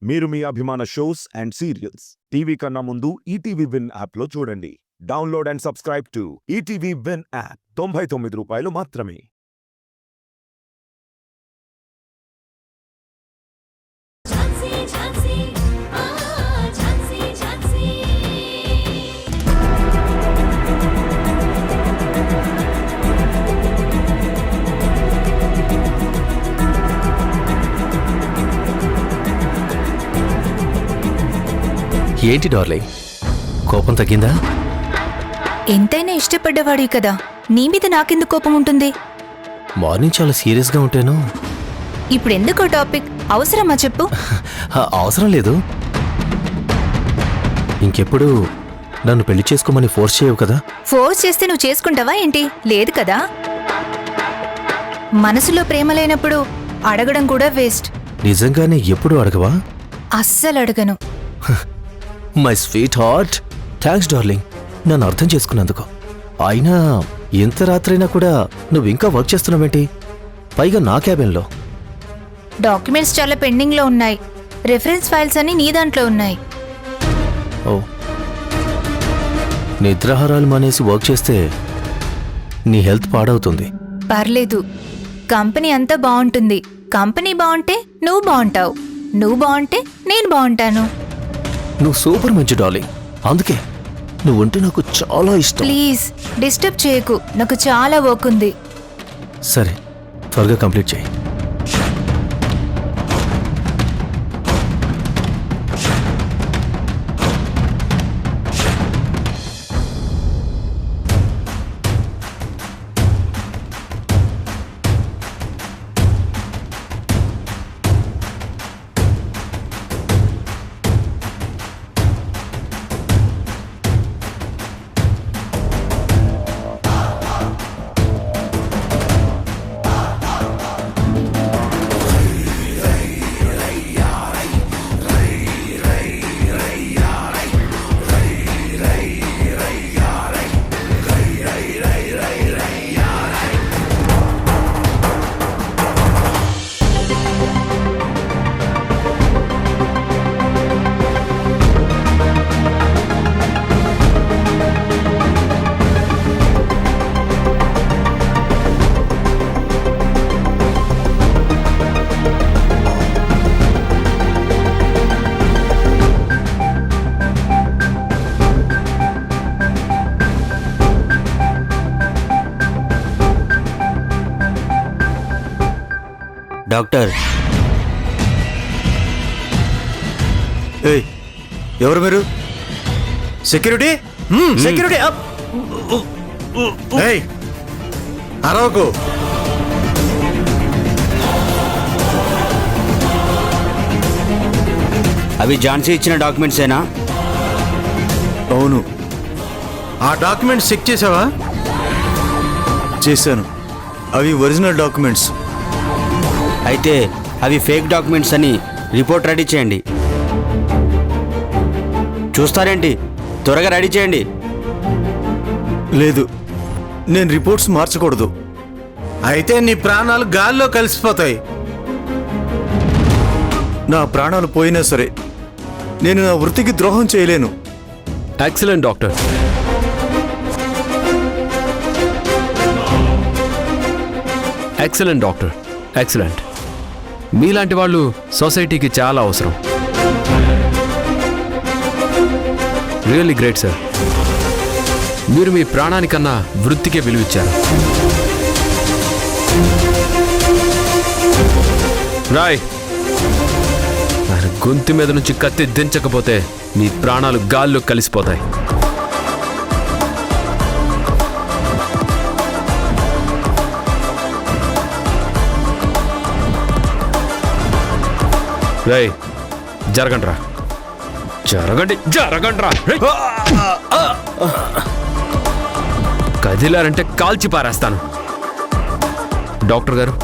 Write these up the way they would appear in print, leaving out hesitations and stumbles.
మీరు మీ అభిమాన shows and serials TV కన్నా ముందు ఈటీవీ విన్ యాప్లో చూడండి. Download and subscribe to ETV win app. 99 రూపాయలు మాత్రమే. ఏంటి డార్లింగ్, కోపం తగ్గిందా? ఎంతైనా ఇష్టపడ్డవాడి కదా, నీ మీద నాకెందుకు కోపం ఉంటుంది? మార్నింగ్ చాలా సీరియస్గా ఉంటాను. ఇప్పుడు ఎందుకో టాపిక్ అవసరమా చెప్పు? అవసరం లేదు. ఇంకెప్పుడు నన్ను పెళ్లి చేసుకోమని ఫోర్స్ చేయవు కదా? ఫోర్స్ చేస్తే నువ్వు చేసుకుంటావా ఏంటి? లేదు కదా. మనసులో ప్రేమ లేనప్పుడు అడగడం కూడా వేస్ట్. నిజంగానే ఎప్పుడు అడగవా? అస్సలు అడగను. My sweet heart, thanks darling, నన్ను అర్థం చేసుకున్నందుకు. అయినా ఎంత రాత్రైనా కూడా నువ్వు ఇంకా వర్క్ చేస్తున్నావేంటి? పైగా నా క్యాబిన్లో. డాక్యుమెంట్స్ చాలా పెండింగ్లో ఉన్నాయి. రెఫరెన్స్ ఫైల్స్ అన్ని నీ దాంట్లో ఉన్నాయి. ఓ, నిద్రాహారాలు మానేసి వర్క్ చేస్తే నీ హెల్త్ పాడవుతుంది. పర్లేదు, కంపెనీ అంతా బాగుంటుంది. కంపెనీ బాగుంటే నువ్వు బాగుంటావు, నువ్వు బాగుంటే నేను బాగుంటాను. నువ్వు సూపర్ మంచి డార్లింగ్, అందుకే నువ్వుంటే నాకు చాలా ఇష్టం. ప్లీజ్ డిస్టర్బ్ చేయకు, నాకు చాలా వర్క్ ఉంది. సరే, త్వరగా కంప్లీట్ చేయి. డాక్టర్, ఏయ్, ఎవరు మీరు? సెక్యూరిటీ? సెక్యూరిటీ! ఏయ్, అరవకు. అవి ఝాన్సీ ఇచ్చిన డాక్యుమెంట్సేనా? అవును. ఆ డాక్యుమెంట్స్ చెక్ చేసావా? చేశాను. అవి ఒరిజినల్ డాక్యుమెంట్స్. అయితే అవి ఫేక్ డాక్యుమెంట్స్ అని రిపోర్ట్ రెడీ చేయండి. చూస్తారేంటి, త్వరగా రెడీ చేయండి. లేదు, నేను రిపోర్ట్స్ మార్చకూడదు. అయితే నీ ప్రాణాలు గాల్లో కలిసిపోతాయి. నా ప్రాణాలు పోయినా సరే నేను నా వృత్తికి ద్రోహం చేయలేను. Excellent doctor. Excellent doctor, excellent. మీలాంటి వాళ్ళు సొసైటీకి చాలా అవసరం. Really great sir. మీరు మీ ప్రాణానికన్నా వృత్తికే విలువిచ్చారు. రాయ్, ఆయన గొంతు మీద నుంచి కత్తి దించకపోతే మీ ప్రాణాలు గాల్లో కలిసిపోతాయి. రేయ్, జరగండ్రా, జరగండ్రా. కదిలారంటే కాల్చి పారేస్తాను. డాక్టర్ గారు,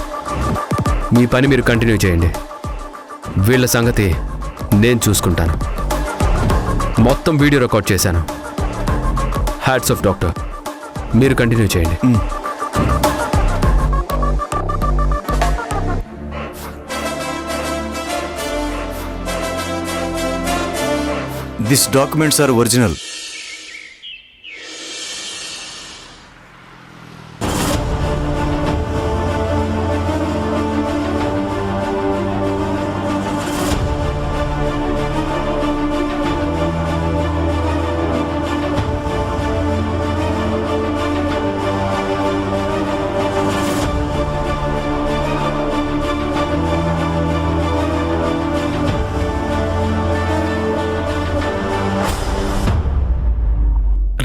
మీ పని మీరు కంటిన్యూ చేయండి. వీళ్ళ సంగతి నేను చూసుకుంటాను. మొత్తం వీడియో రికార్డ్ చేశాను. హ్యాట్స్ ఆఫ్ డాక్టర్, మీరు కంటిన్యూ చేయండి. This documents are original.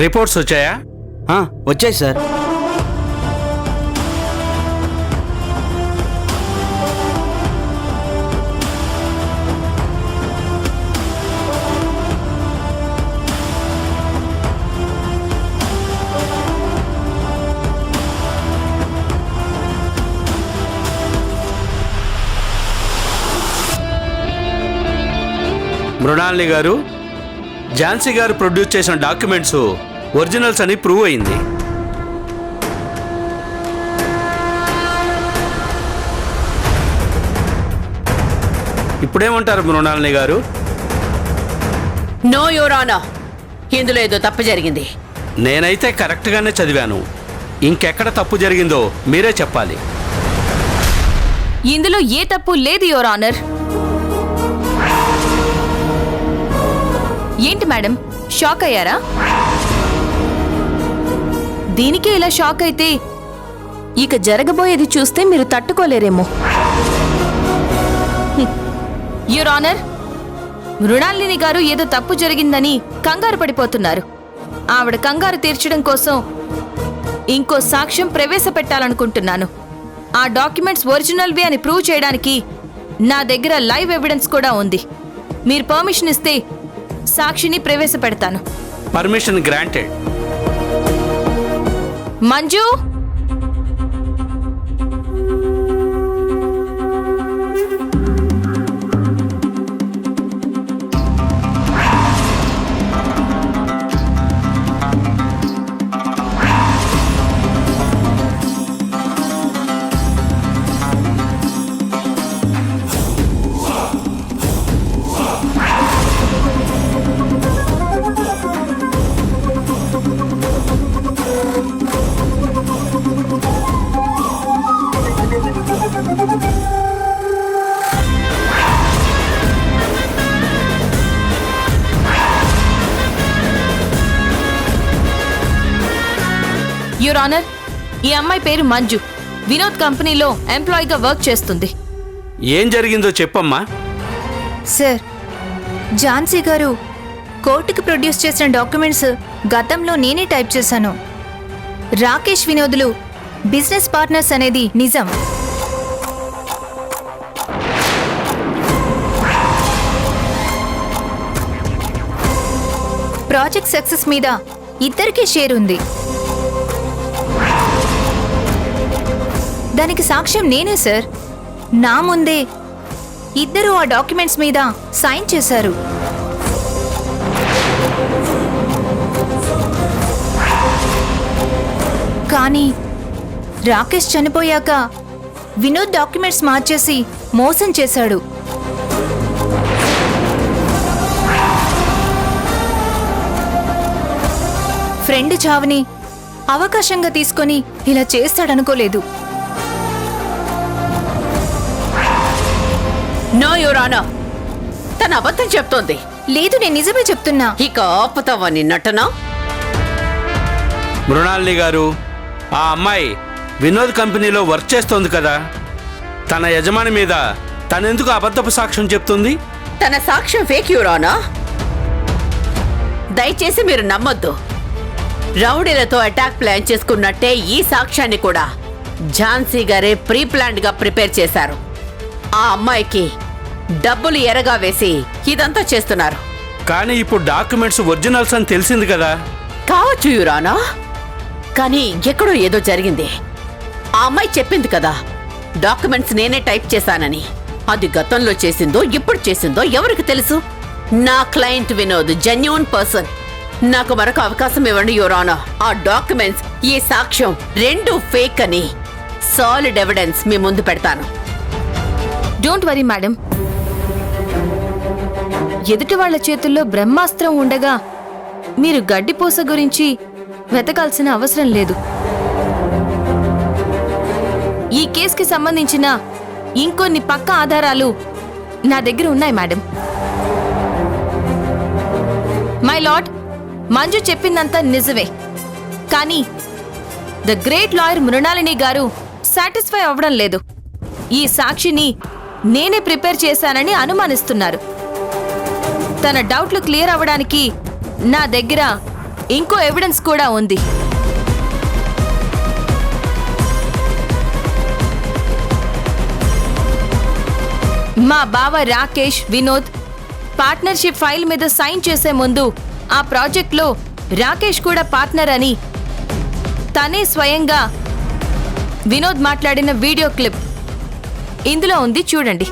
Reports వచ్చాయా? వచ్చాయి సార్. మృణాలిని గారు, ఝాన్సీ గారు ప్రొడ్యూస్ చేసిన డాక్యుమెంట్స్ ఒరిజినల్స్ అని ప్రూవ్ అయింది. ఇప్పుడేమంటారు మృణాలిని గారు? నో యువర్ ఆనర్, ఇందులో ఏదో తప్పు జరిగింది. నేనైతే కరెక్ట్గానే చదివాను. ఇంకెక్కడ తప్పు జరిగిందో మీరే చెప్పాలి. ఇందులో ఏ తప్పు లేదు యువర్ ఆనర్. ఏంటి మేడం, షాక్ అయ్యారా? దీనికే ఇలా షాక్ అయితే ఇక జరగబోయేది చూస్తే మీరు తట్టుకోలేరేమో. యువర్ ఆనర్, మృణాలిని గారు ఏదో తప్పు జరిగిందని కంగారు పడిపోతున్నారు. ఆవిడ కంగారు తీర్చడం కోసం ఇంకో సాక్ష్యం ప్రవేశపెట్టాలనుకుంటున్నాను. ఆ డాక్యుమెంట్స్ ఒరిజినల్వే అని ప్రూవ్ చేయడానికి నా దగ్గర లైవ్ ఎవిడెన్స్ కూడా ఉంది. మీరు పర్మిషన్ ఇస్తే సాక్షిని ప్రవేశపెడతాను. Permission granted. Manju, your honour, ఈ అమ్మాయి పేరు మంజు. వినోద్ కంపెనీలో ఎంప్లాయీగా వర్క్ చేస్తుంది. ఏం జరిగిందో చెప్పమ్మా. సార్, ఝాన్సీ గారు కోర్టుకు ప్రొడ్యూస్ చేసిన డాక్యుమెంట్స్ గతంలో నేనే టైప్ చేశాను. రాకేష్ వినోద్లు బిజినెస్ పార్ట్నర్స్ అనేది నిజం. ప్రాజెక్ట్ సక్సెస్ మీద ఇద్దరికీ షేర్ ఉంది. దానికి సాక్ష్యం నేనే సార్. నా ముందే ఇద్దరు ఆ డాక్యుమెంట్స్ మీద సైన్ చేశారు. కానీ రాకేష్ చనిపోయాక వినోద్ డాక్యుమెంట్స్ మార్చేసి మోసం చేశాడు. ఫ్రెండ్ చావుని అవకాశంగా తీసుకొని ఇలా చేస్తాడనుకోలేదు. నో యువర్ ఆనర్, తన అబద్ధం చెప్తోంది. లేదు, నేను నిజమే చెప్తున్నా. ఇక ఆపుతావని నటన. మృణాలిని గారు, ఆ అమ్మాయి వినోద్ కంపెనీలో వర్క్ చేస్తోంది కదా, తన యజమాని మీద తనెందుకు అబద్ధపు సాక్ష్యం చెప్తుంది? తన సాక్ష్యం ఫేక్ యువర్ ఆనర్. దయచేసి మీరు నమ్మొద్దు. రౌడీలతో అటాక్ ప్లాన్ చేసుకున్నట్టే ఈ సాక్ష్యాన్ని కూడా ఝాన్సీ గారే ప్రీ ప్లాన్డ్ గా ప్రిపేర్ చేశారు. ఆ అమ్మాయికి డబ్బులు ఎరగా వేసి ఇదంతా చేస్తున్నారు. కానీ ఇప్పుడు డాక్యుమెంట్స్ ఒరిజినల్స్ అని తెలిసింది కదా. కావచ్చు యురానా, కానీ ఎక్కడో ఏదో జరిగింది. ఆ అమ్మాయి చెప్పింది కదా, డాక్యుమెంట్స్ నేనే టైప్ చేశానని. అది గతంలో చేసిందో ఇప్పుడు చేసిందో ఎవరికి తెలుసు? నా క్లయింట్ వినోద్ జెన్యూన్ పర్సన్. నాకు మరొక అవకాశం ఇవ్వండి యురానా. ఆ డాక్యుమెంట్స్, ఈ సాక్ష్యం రెండు ఫేక్ అని సాలిడ్ ఎవిడెన్స్ మీ ముందు పెడతాను. డోంట్ వరీ మేడం, ఎదుటి వాళ్ళ చేతుల్లో బ్రహ్మాస్త్రం ఉండగా మీరు గడ్డిపూస గురించి వెతకాల్సిన అవసరం లేదు. ఈ కేసుకి సంబంధించిన ఇంకొన్ని పక్కా ఆధారాలు నా దగ్గర ఉన్నాయి మేడం. మై లార్డ్, మంజు చెప్పిందంతా నిజమే. కానీ ద గ్రేట్ లాయర్ మృణాలిని గారు సాటిస్ఫై అవ్వడం లేదు. ఈ సాక్షిని నేనే ప్రిపేర్ చేశానని అనుమానిస్తున్నారు. తన డౌట్లు క్లియర్ అవ్వడానికి నా దగ్గర ఇంకో ఎవిడెన్స్ కూడా ఉంది. మా బావ రాకేష్, వినోద్ పార్ట్నర్షిప్ ఫైల్ మీద సైన్ చేసే ముందు ఆ ప్రాజెక్ట్లో రాకేష్ కూడా పార్ట్నర్ అని తనే స్వయంగా వినోద్ మాట్లాడిన వీడియో క్లిప్ ఇందులో ఉంది, చూడండి.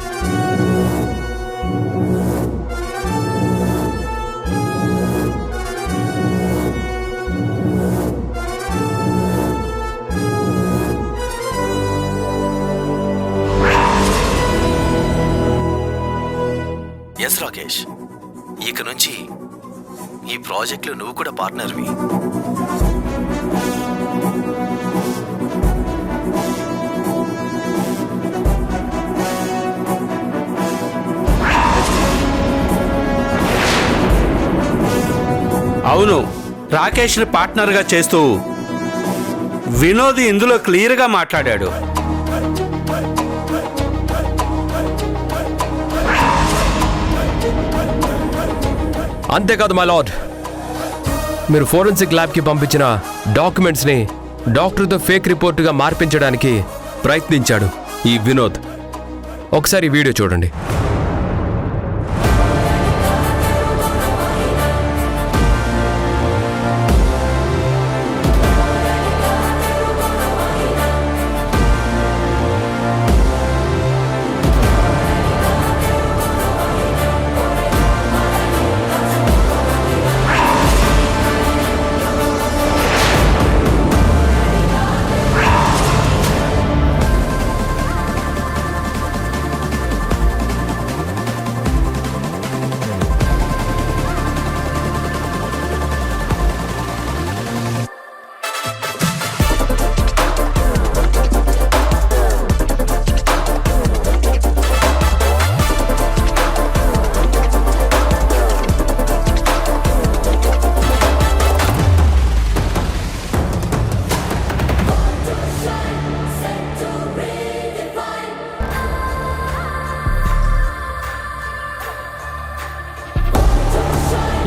ఎస్ రాకేష్, ఇక నుంచి ఈ ప్రాజెక్ట్లో నువ్వు కూడా పార్ట్నర్వి. అవును, రాకేష్ని పార్ట్నర్గా చేస్తూ వినోద్ ఇందులో క్లియర్గా మాట్లాడాడు. అంతేకాదు మై లార్డ్, మీరు ఫోరెన్సిక్ ల్యాబ్కి పంపించిన డాక్యుమెంట్స్ని డాక్టర్తో ఫేక్ రిపోర్టుగా మార్పించడానికి ప్రయత్నించాడు ఈ వినోద్. ఒకసారి ఈ వీడియో చూడండి.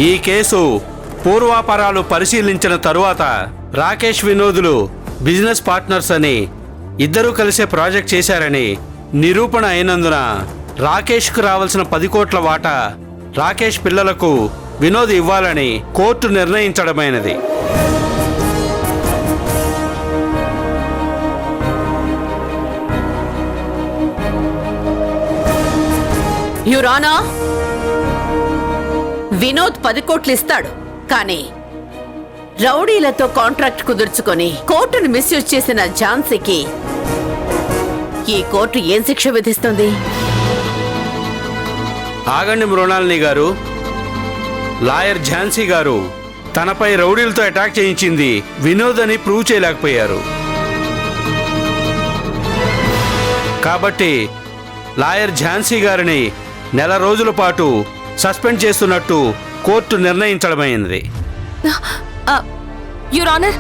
ఈ కేసు పూర్వాపరాలు పరిశీలించిన తరువాత రాకేష్, వినోదులు బిజినెస్ పార్ట్నర్స్ అని, ఇద్దరూ కలిసే ప్రాజెక్ట్ చేశారని నిరూపణ అయినందున రాకేష్కు రావాల్సిన 10 కోట్ల వాటా రాకేష్ పిల్లలకు వినోద్ ఇవ్వాలని కోర్టు నిర్ణయించడమైనది. యువర్ ఆనర్, వినోద్ 10 కోట్లు ఇస్తాడు, కానీ రౌడీలతో కాంట్రాక్ట్ కుదుర్చుకొని కోర్టును మిస్యూజ్ చేసిన ఝాన్సీకి ఈ కోర్టు ఏం శిక్ష విధిస్తుంది? ఆగండి మృణాలిని గారు. లాయర్ ఝాన్సీ గారు తనపై రౌడీలతో అటాక్ చేయించింది వినోద్ అని ప్రూవ్ చేయలేకపోయారు. కాబట్టి లాయర్ ఝాన్సీ గారిని 1 నెల రోజుల పాటు సస్పెండ్ చేస్తున్నట్టు కోర్టు నిర్ణయించడమైంది. యువర్ ఆనర్,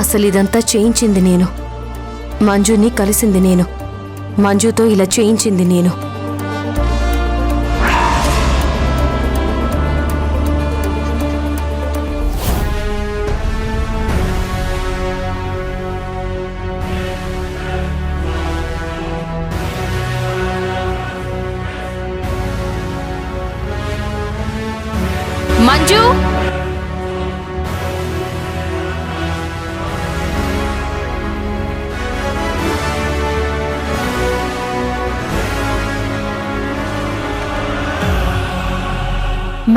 అసలు ఇదంతా చేయించింది నేను. మంజుని కలిసింది నేను. మంజుతో ఇలా చేయించింది నేను. మంజు,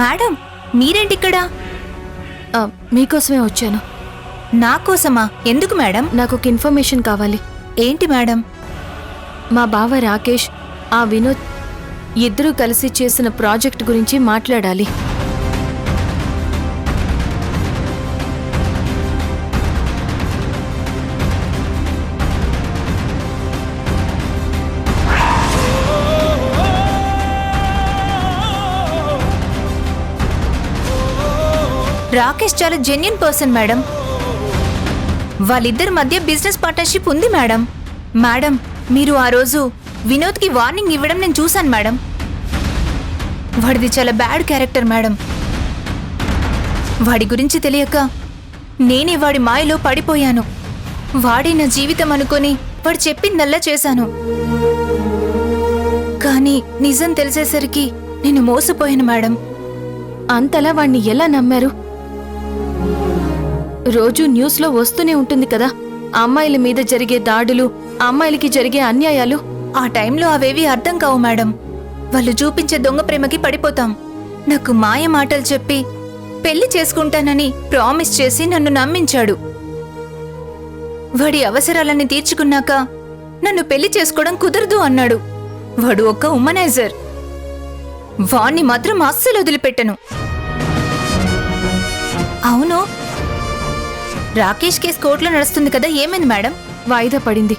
మేడం మీరేంటిక్కడ? మీకోసమే వచ్చాను. నా కోసమా? ఎందుకు మేడం? నాకు ఒక ఇన్ఫర్మేషన్ కావాలి. ఏంటి మేడం? మా బావ రాకేష్, ఆ వినోద్ ఇద్దరూ కలిసి చేసిన ప్రాజెక్ట్ గురించి మాట్లాడాలి. రాకేష్ చాలా జెన్యున్ పర్సన్ మేడం. వాళ్ళిద్దరి మధ్య బిజినెస్ పార్ట్నర్షిప్ ఉంది మేడం. మేడం మీరు ఆ రోజు వినోద్కి వార్నింగ్ ఇవ్వడం నేను చూశాను మేడం. వాడిది చాలా బ్యాడ్ క్యారెక్టర్ మేడం. వాడి గురించి తెలియక నేనే వాడి మాయలో పడిపోయాను. వాడే నా జీవితం అనుకొని వాడు చెప్పిందల్లా చేశాను. కానీ నిజం తెలిసేసరికి నేను మోసపోయాను మేడం. అంతలా వాణ్ణి ఎలా నమ్మారు? రోజు న్యూస్లో వస్తూనే ఉంటుంది కదా, అమ్మాయిల మీద జరిగే దాడులు, అమ్మాయిలకి జరిగే అన్యాయాలు. ఆ టైంలో అవేవి అర్థం కావు మేడం. వాళ్ళు చూపించే దొంగ ప్రేమకి పడిపోతాం. నాకు మాయ మాటలు చెప్పి పెళ్లి చేసుకుంటానని ప్రామిస్ చేసి నన్ను నమ్మించాడు. వాడి అవసరాలన్నీ తీర్చుకున్నాక నన్ను పెళ్లి చేసుకోవడం కుదరదు అన్నాడు. వాడు ఒక ఉమనైజర్. వాణ్ణి మాత్రం అస్సలు వదిలిపెట్టను. అవును, రాకేష్ కేసు కోర్టులో నడుస్తుంది కదా, ఏమైంది మేడం? వాయిదా పడింది.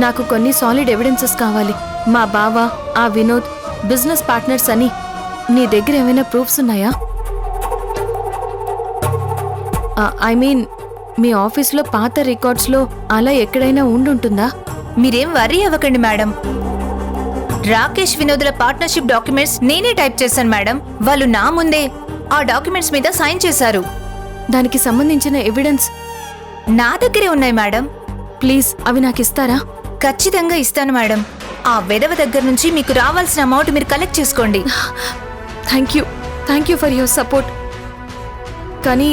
నాకు కొన్ని సాలిడ్ ఎవిడెన్సెస్ కావాలి. మా బావ, ఆ వినోద్ బిజినెస్ పార్ట్నర్స్ అని నీ దగ్గర ఏమైనా ప్రూఫ్స్ ఉన్నాయా? ఐ మీన్ మీ ఆఫీస్లో పాత రికార్డ్స్లో అలా ఎక్కడైనా ఉండుంటుందా? మీరేం వర్రీ అవ్వకండి మేడం. రాకేష్ వినోదుల పార్ట్నర్షిప్ డాక్యుమెంట్స్ నేనే టైప్ చేశాను మేడం. వాళ్ళు నా ముందే ఆ డాక్యుమెంట్స్ మీద సైన్ చేశారు. దానికి సంబంధించిన ఎవిడెన్స్ నా దగ్గరే ఉన్నాయి మేడం. ప్లీజ్ అవి నాకు ఇస్తారా? ఖచ్చితంగా ఇస్తాను మేడం. ఆ వెధవ దగ్గర నుంచి మీకు రావాల్సిన అమౌంట్ మీరు కలెక్ట్ చేసుకోండి. Thank you for your support. కానీ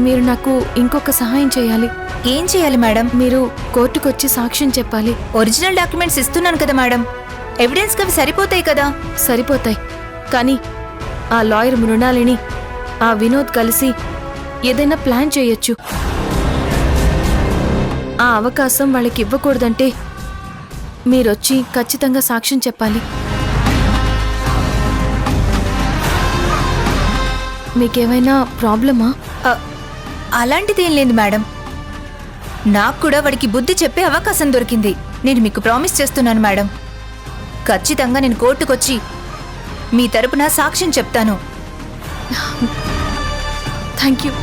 మీరు నాకు ఇంకొక సహాయం చేయాలి. ఏం చేయాలి మేడం? మీరు కోర్టుకొచ్చి సాక్ష్యం చెప్పాలి. ఒరిజినల్ డాక్యుమెంట్స్ ఇస్తున్నాను కదా మేడం, ఎవిడెన్స్ అవి సరిపోతాయి కదా. సరిపోతాయి, కానీ ఆ లాయర్ మృణాలిని, ఆ వినోద్ కలిసి ఏదైనా ప్లాన్ చేయొచ్చు. ఆ అవకాశం వాళ్ళకి ఇవ్వకూడదంటే మీరొచ్చి ఖచ్చితంగా సాక్ష్యం చెప్పాలి. మీకేమైనా ప్రాబ్లమా? అలాంటిదేం లేదు మేడం. నాకు కూడా వాడికి బుద్ధి చెప్పే అవకాశం దొరికింది. నేను మీకు ప్రామిస్ చేస్తున్నాను మేడం, ఖచ్చితంగా నేను కోర్టుకొచ్చి మీ తరపున సాక్ష్యం చెప్తాను. Thank you.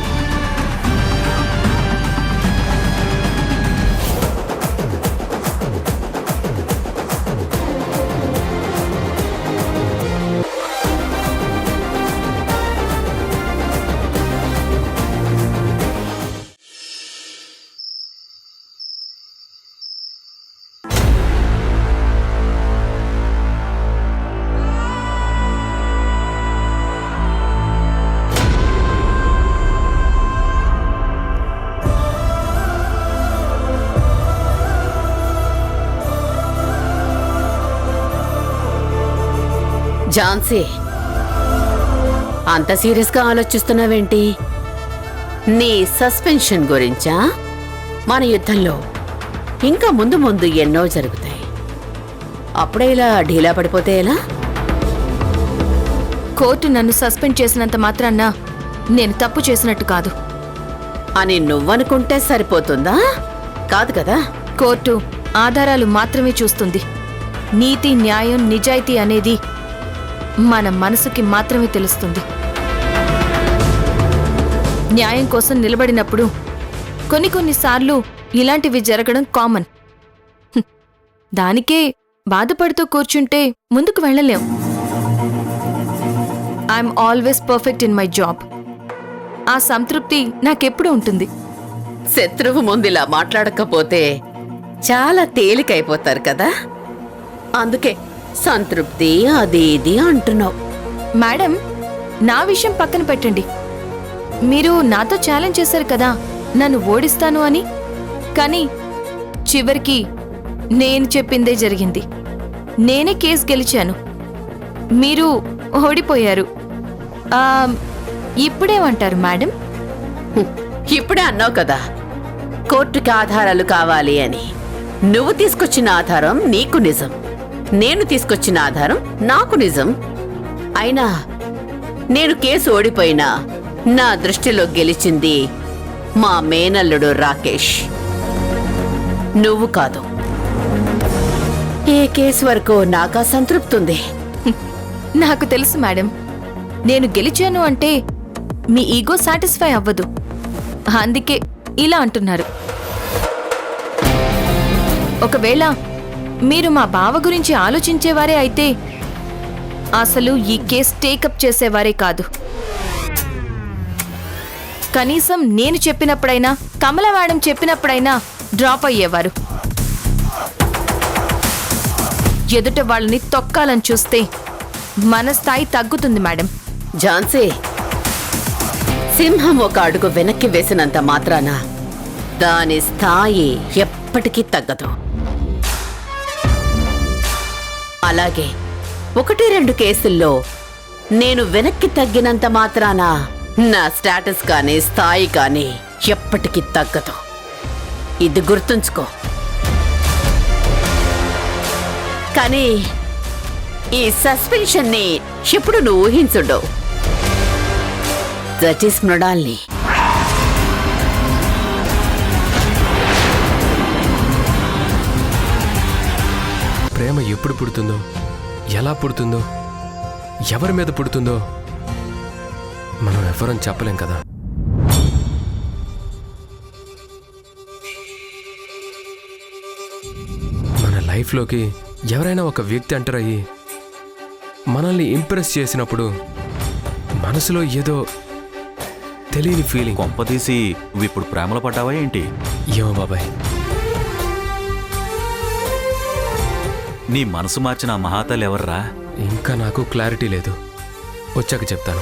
ఝాన్సీ, అంత సీరియస్గా ఆలోచిస్తున్నావేంటి? నీ సస్పెన్షన్ గురించా? మన యుద్ధంలో ఇంకా ముందు ముందు ఎన్నో జరుగుతాయి. అప్పుడే ఇలా ఢీలా పడిపోతే ఎలా? కోర్టు నన్ను సస్పెండ్ చేసినంత మాత్రాన నేను తప్పు చేసినట్టు కాదు అని నువ్వనుకుంటే సరిపోతుందా? కాదు కదా. కోర్టు ఆధారాలు మాత్రమే చూస్తుంది. నీతి, న్యాయం, నిజాయితీ అనేది మన మనసుకి మాత్రమే తెలుస్తుంది. న్యాయం కోసం నిలబడినప్పుడు కొన్నిసార్లు ఇలాంటివి జరగడం కామన్. దానికే బాధపడుతూ కూర్చుంటే ముందుకు వెళ్ళలేం. I'm always perfect in my job. ఆ సంతృప్తి నాకెప్పుడు ఉంటుంది. శత్రువు ముందిలా మాట్లాడకపోతే చాలా తేలికైపోతారు కదా, అందుకే సంతృప్తి అది ఇది అంటున్నావు. మేడం, నా విషయం పక్కన పెట్టండి. మీరు నాతో ఛాలెంజ్ చేశారు కదా నన్ను ఓడిస్తాను అని. కానీ చివరికి నేను చెప్పిందే జరిగింది. నేనే కేసు గెలిచాను, మీరు ఓడిపోయారు. ఆ, ఇప్పుడేమంటారు మేడం? ఇప్పుడే అన్నావు కదా కోర్టుకి ఆధారాలు కావాలి అని. నువ్వు తీసుకొచ్చిన ఆధారం నీకు నిజం, నేను తీసుకొచ్చిన ఆధారం నాకు నిజం. అయినా నేను కేసు ఓడిపోయినా నా దృష్టిలో గెలిచింది మా మేనల్లుడు రాకేష్, నువ్వు కాదు. ఏ కేసు వరకు నాకు సంతృప్తి ఉంది. నాకు తెలుసు మేడం, నేను గెలిచాను అంటే మీ ఈగో సాటిస్ఫై అవ్వదు, అందుకే ఇలా అంటున్నారు. ఒకవేళ మీరు మా బావ గురించి ఆలోచించేవారే అయితే అసలు ఈ కేసు టేకప్ చేసేవారే కాదు. కనీసం నేను చెప్పినప్పుడైనా, కమల మేడం చెప్పినప్పుడైనా డ్రాప్ అయ్యేవారు. ఎదుట వాళ్ళని తొక్కాలని చూస్తే మన స్థాయి తగ్గుతుంది మేడం. ఝాన్సీ, సింహం ఒక అడుగు వెనక్కి వేసినంత మాత్రాన దాని స్థాయి ఎప్పటికీ తగ్గదు. అలాగే 1-2 కేసుల్లో నేను వెనక్కి తగ్గినంత మాత్రాన నా స్టేటస్ కానీ స్థాయి కానీ ఎప్పటికీ తగ్గదు. ఇది గుర్తుంచుకో. కానీ ఈ సస్పెన్షన్ ని ఎప్పుడు నువ్వు ఊహించుండవు. That is మృణాల్ని. ప్రేమ ఎప్పుడు పుడుతుందో, ఎలా పుడుతుందో, ఎవరి మీద పుడుతుందో మనం ఎవరం చెప్పలేం కదా. మన లైఫ్లోకి ఎవరైనా ఒక వ్యక్తి ఎంటర్ అయ్యి మనల్ని ఇంప్రెస్ చేసినప్పుడు మనసులో ఏదో తెలియని ఫీలింగ్. కొంపదీసి నువ్వు ఇప్పుడు ప్రేమలో పడ్డావా ఏంటి? ఏమో బాబాయ్, నీ మనసు మార్చిన ఆ మహాతల్లి ఎవర్రా? ఇంకా నాకు క్లారిటీ లేదు, వచ్చాక చెప్తాను.